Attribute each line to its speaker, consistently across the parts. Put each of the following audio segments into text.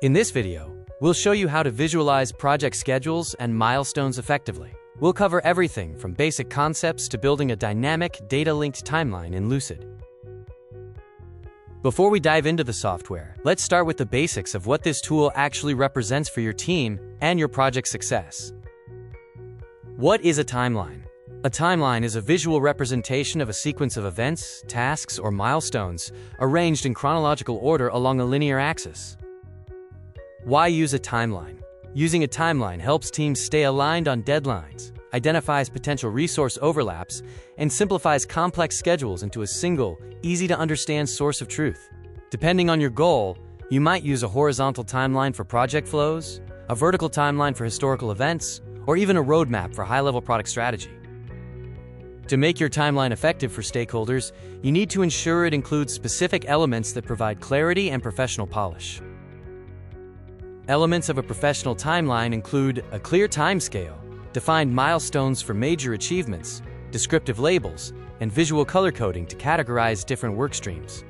Speaker 1: In this video, we'll show you how to visualize project schedules and milestones effectively. We'll cover everything from basic concepts to building a dynamic, data-linked timeline in Lucid. Before we dive into the software, let's start with the basics of what this tool actually represents for your team and your project success. What is a timeline? A timeline is a visual representation of a sequence of events, tasks, or milestones arranged in chronological order along a linear axis. Why use a timeline? Using a timeline helps teams stay aligned on deadlines, identifies potential resource overlaps, and simplifies complex schedules into a single, easy-to-understand source of truth. Depending on your goal, you might use a horizontal timeline for project flows, a vertical timeline for historical events, or even a roadmap for high-level product strategy. To make your timeline effective for stakeholders, you need to ensure it includes specific elements that provide clarity and professional polish. Elements of a professional timeline include a clear timescale, defined milestones for major achievements, descriptive labels, and visual color coding to categorize different work streams.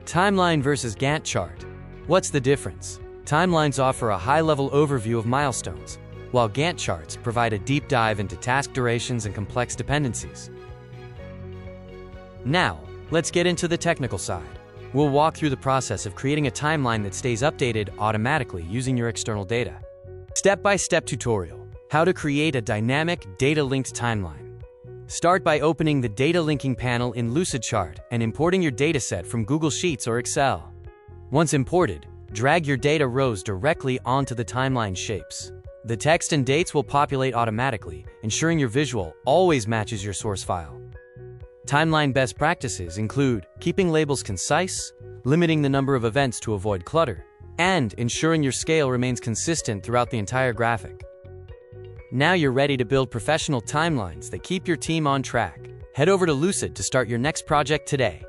Speaker 1: Timeline versus Gantt chart. What's the difference? Timelines offer a high-level overview of milestones, while Gantt charts provide a deep dive into task durations and complex dependencies. Now, let's get into the technical side. We'll walk through the process of creating a timeline that stays updated automatically using your external data. Step-by-step tutorial: how to create a dynamic, data-linked timeline. Start by opening the data linking panel in Lucidchart and importing your dataset from Google Sheets or Excel. Once imported, drag your data rows directly onto the timeline shapes. The text and dates will populate automatically, ensuring your visual always matches your source file. Timeline best practices include keeping labels concise, limiting the number of events to avoid clutter, and ensuring your scale remains consistent throughout the entire graphic. Now you're ready to build professional timelines that keep your team on track. Head over to Lucid to start your next project today.